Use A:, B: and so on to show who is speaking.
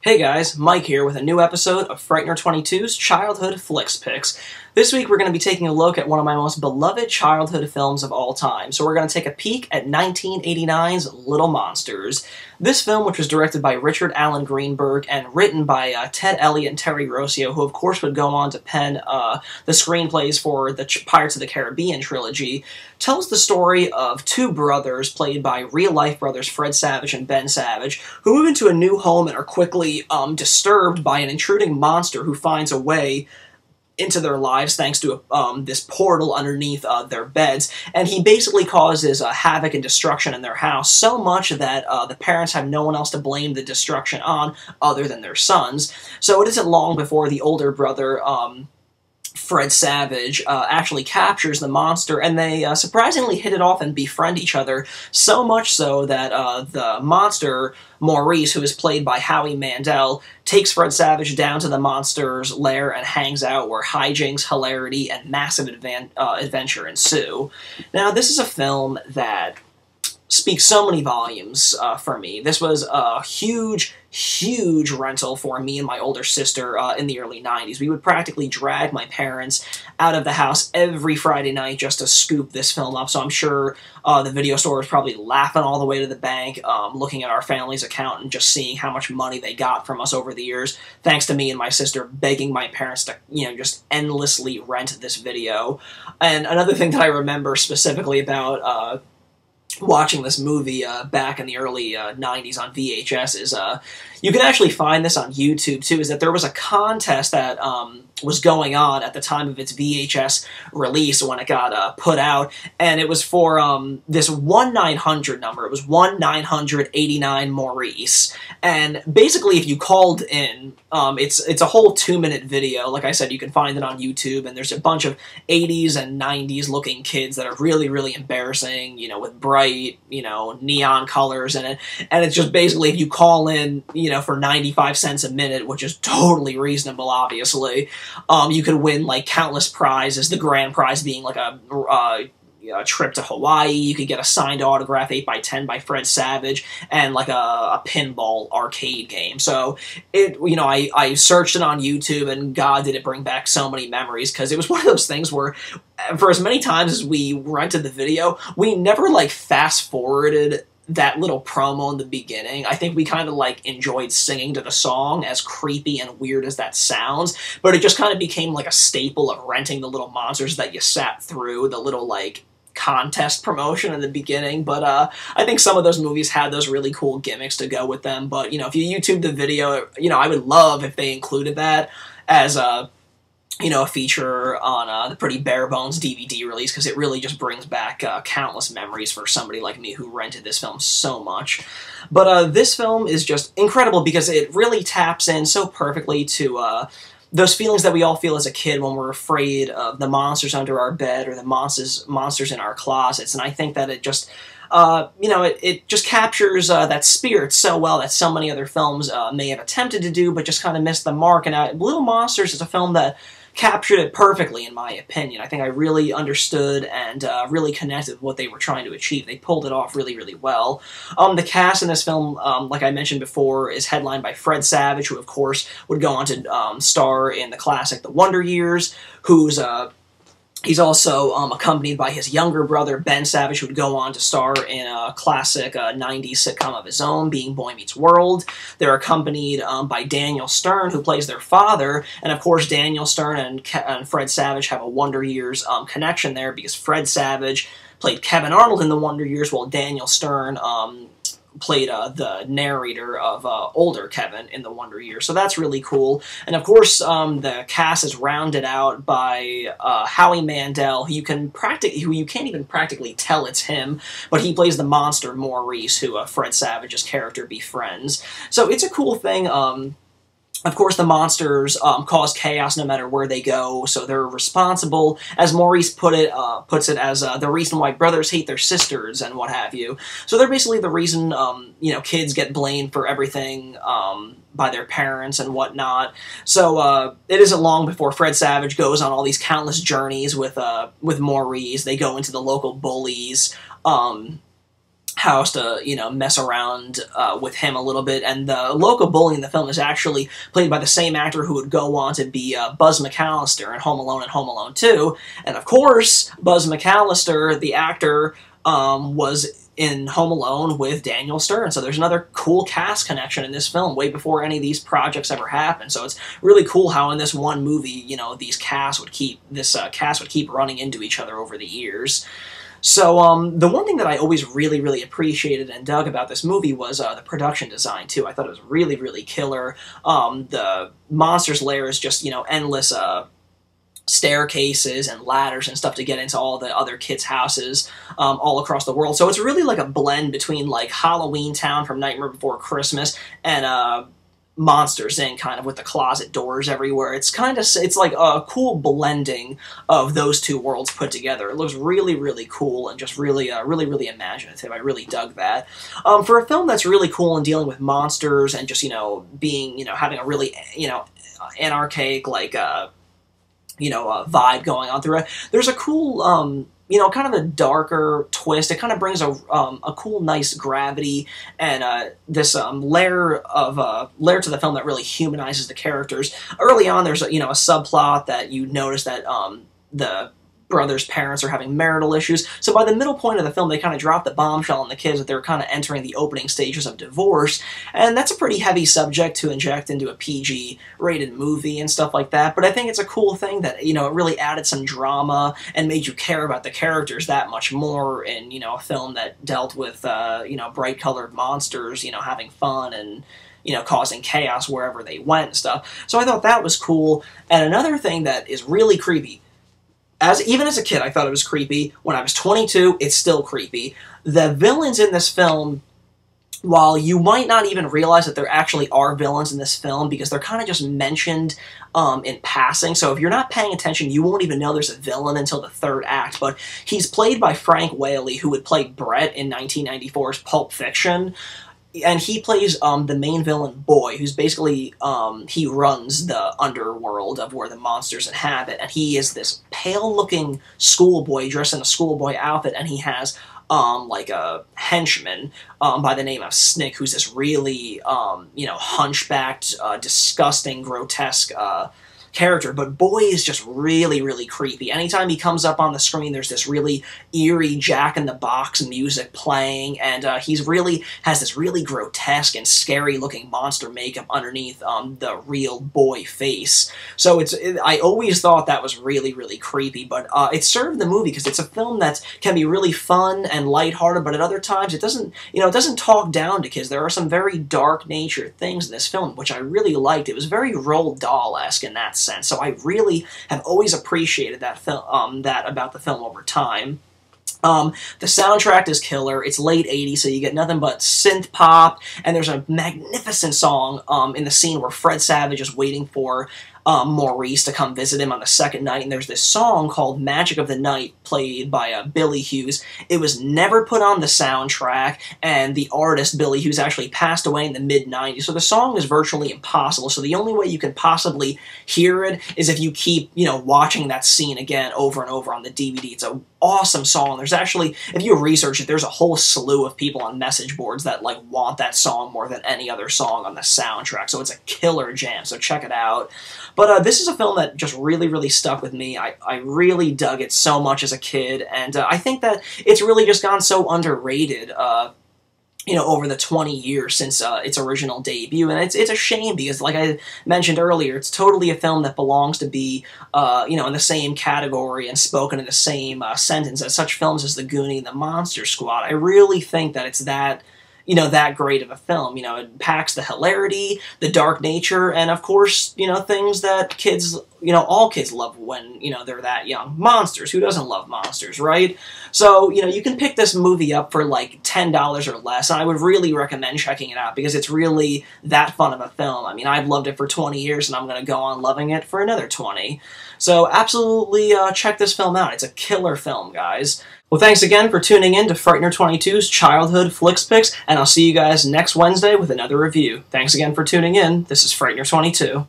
A: Hey guys, Mike here with a new episode of Frightener22's Childhood Flix Picks. This week we're going to be taking a look at one of my most beloved childhood films of all time. So we're going to take a peek at 1989's Little Monsters. This film, which was directed by Richard Alan Greenberg and written by Ted Elliott and Terry Rossio, who of course would go on to pen the screenplays for the Pirates of the Caribbean trilogy, tells the story of two brothers played by real-life brothers Fred Savage and Ben Savage, who move into a new home and are quickly disturbed by an intruding monster who finds a way into their lives thanks to this portal underneath their beds, and he basically causes havoc and destruction in their house, so much that the parents have no one else to blame the destruction on other than their sons. So it isn't long before the older brother, Fred Savage, actually captures the monster, and they surprisingly hit it off and befriend each other, so much so that the monster, Maurice, who is played by Howie Mandel, takes Fred Savage down to the monster's lair and hangs out, where hijinks, hilarity, and massive adventure ensue. Now, this is a film that speaks so many volumes for me. This was a huge rental for me and my older sister in the early 90s. We would practically drag my parents out of the house every Friday night just to scoop this film up, so I'm sure the video store was probably laughing all the way to the bank, looking at our family's account and just seeing how much money they got from us over the years, thanks to me and my sister begging my parents to, just endlessly rent this video. And another thing that I remember specifically about watching this movie back in the early 90s on VHS is, you can actually find this on YouTube too, is that there was a contest that was going on at the time of its VHS release when it got put out, and it was for this 1-900 number. It was 1-900-89 Maurice, and basically if you called in, it's a whole 2-minute video. Like I said, you can find it on YouTube, and there's a bunch of 80s and 90s looking kids that are really embarrassing, with bright, neon colors in it, and it's just basically if you call in, for 95 cents a minute, which is totally reasonable, obviously, you could win, like, countless prizes, the grand prize being, like, a trip to Hawaii. You could get a signed autograph 8x10 by Fred Savage, and, like, a pinball arcade game. So, I searched it on YouTube, and God, did it bring back so many memories, because it was one of those things where, for as many times as we rented the video, we never, like, fast-forwarded that little promo in the beginning. I think we kind of, like, enjoyed singing to the song, as creepy and weird as that sounds, but it just kind of became, like, a staple of renting the Little Monsters that you sat through, the little, like, contest promotion in the beginning. But I think some of those movies had those really cool gimmicks to go with them, but, if you YouTube the video, I would love if they included that as a feature on the pretty bare-bones DVD release, because it really just brings back countless memories for somebody like me who rented this film so much. But this film is just incredible because it really taps in so perfectly to those feelings that we all feel as a kid when we're afraid of the monsters under our bed or the monsters in our closets, and I think that it just it just captures that spirit so well that so many other films may have attempted to do, but just kind of missed the mark. And Little Monsters is a film that captured it perfectly, in my opinion. I think I really understood and really connected with what they were trying to achieve. They pulled it off really well. The cast in this film, like I mentioned before, is headlined by Fred Savage, who of course would go on to star in the classic The Wonder Years, who's he's also accompanied by his younger brother, Ben Savage, who would go on to star in a classic 90s sitcom of his own, being Boy Meets World. They're accompanied by Daniel Stern, who plays their father, and of course Daniel Stern and Fred Savage have a Wonder Years connection there, because Fred Savage played Kevin Arnold in The Wonder Years, while Daniel Stern played the narrator of older Kevin in The Wonder Years. So that's really cool. And of course, the cast is rounded out by Howie Mandel, who you can't even practically tell it's him, but he plays the monster Maurice, who Fred Savage's character befriends. So it's a cool thing. Of course, the monsters cause chaos no matter where they go, so they're responsible, as Maurice puts it, as the reason why brothers hate their sisters and what have you. So they're basically the reason, kids get blamed for everything by their parents and whatnot. So it isn't long before Fred Savage goes on all these countless journeys with Maurice. They go into the local bullies, house to, you know, mess around with him a little bit, and the local bully in the film is actually played by the same actor who would go on to be Buzz McAllister in Home Alone and Home Alone 2, and of course, Buzz McAllister, the actor, was in Home Alone with Daniel Stern, so there's another cool cast connection in this film way before any of these projects ever happened, so it's really cool how in this one movie, you know, these casts would keep, cast would keep running into each other over the years. So, the one thing that I always really, really appreciated and dug about this movie was the production design, too. I thought it was really, really killer. The monster's lair is just, you know, endless staircases and ladders and stuff to get into all the other kids' houses all across the world. So it's really like a blend between, like, Halloween Town from Nightmare Before Christmas and Monsters Inc., kind of with the closet doors everywhere. It's kind of, it's like a cool blending of those two worlds put together. It looks really, really cool and just really, really imaginative. I really dug that. For a film that's really cool and dealing with monsters and just, you know, being, you know, having a really, you know, anarchic, like, you know, vibe going on through it, there's a cool, you know, kind of a darker twist. It kind of brings a cool, nice gravity and this layer to the film that really humanizes the characters. Early on, there's you know, a subplot that you notice that the brother's parents are having marital issues. So by the middle point of the film, they kind of drop the bombshell on the kids that they're kind of entering the opening stages of divorce, and that's a pretty heavy subject to inject into a PG-rated movie and stuff like that, but I think it's a cool thing that, you know, it really added some drama and made you care about the characters that much more in, you know, a film that dealt with, you know, bright-colored monsters, you know, having fun and, you know, causing chaos wherever they went and stuff. So I thought that was cool. And another thing that is really creepy, even as a kid, I thought it was creepy. When I was 22, it's still creepy. The villains in this film, while you might not even realize that there actually are villains in this film because they're kind of just mentioned in passing, so if you're not paying attention, you won't even know there's a villain until the third act, but he's played by Frank Whaley, who would play Brett in 1994's Pulp Fiction. And he plays the main villain, Boy, who's basically, he runs the underworld of where the monsters inhabit, and he is this pale-looking schoolboy dressed in a schoolboy outfit, and he has, like a henchman by the name of Snick, who's this really, you know, hunchbacked, disgusting, grotesque character, but Boy is just really, really creepy. Anytime he comes up on the screen, there's this really eerie Jack-in-the-Box music playing, and he's really has this really grotesque and scary-looking monster makeup underneath the real Boy face. So I always thought that was really, really creepy, but it served the movie because it's a film that can be really fun and lighthearted, but at other times it doesn't, you know, it doesn't talk down to kids. There are some very dark-natured things in this film, which I really liked. It was very Roald Dahl-esque in that sense. So I really have always appreciated that film, that about the film over time. The soundtrack is killer. It's late 80s, so you get nothing but synth pop, and there's a magnificent song in the scene where Fred Savage is waiting for Maurice to come visit him on the second night, and there's this song called Magic of the Night played by Billy Hughes. It was never put on the soundtrack, and the artist, Billy Hughes, actually passed away in the mid-90s, so the song is virtually impossible, so the only way you can possibly hear it is if you keep, you know, watching that scene again over and over on the DVD. It's an awesome song. There's actually, if you research it, there's a whole slew of people on message boards that, like, want that song more than any other song on the soundtrack, so it's a killer jam, so check it out. But this is a film that just really, really stuck with me. I really dug it so much as a kid, and I think that it's really just gone so underrated, you know, over the 20 years since its original debut, and it's a shame because, like I mentioned earlier, it's totally a film that belongs to be, you know, in the same category and spoken in the same sentence as such films as The Goonie and The Monster Squad. I really think that it's that, you know, that great of a film. You know, it packs the hilarity, the dark nature, and of course, you know, things that kids, you know, all kids love when, you know, they're that young. Monsters. Who doesn't love monsters, right? So, you know, you can pick this movie up for like $10 or less, and I would really recommend checking it out because it's really that fun of a film. I mean, I've loved it for 20 years, and I'm going to go on loving it for another 20. So absolutely check this film out. It's a killer film, guys. Well, thanks again for tuning in to Frightener 22's Childhood Flix Picks, and I'll see you guys next Wednesday with another review. Thanks again for tuning in. This is Frightener 22.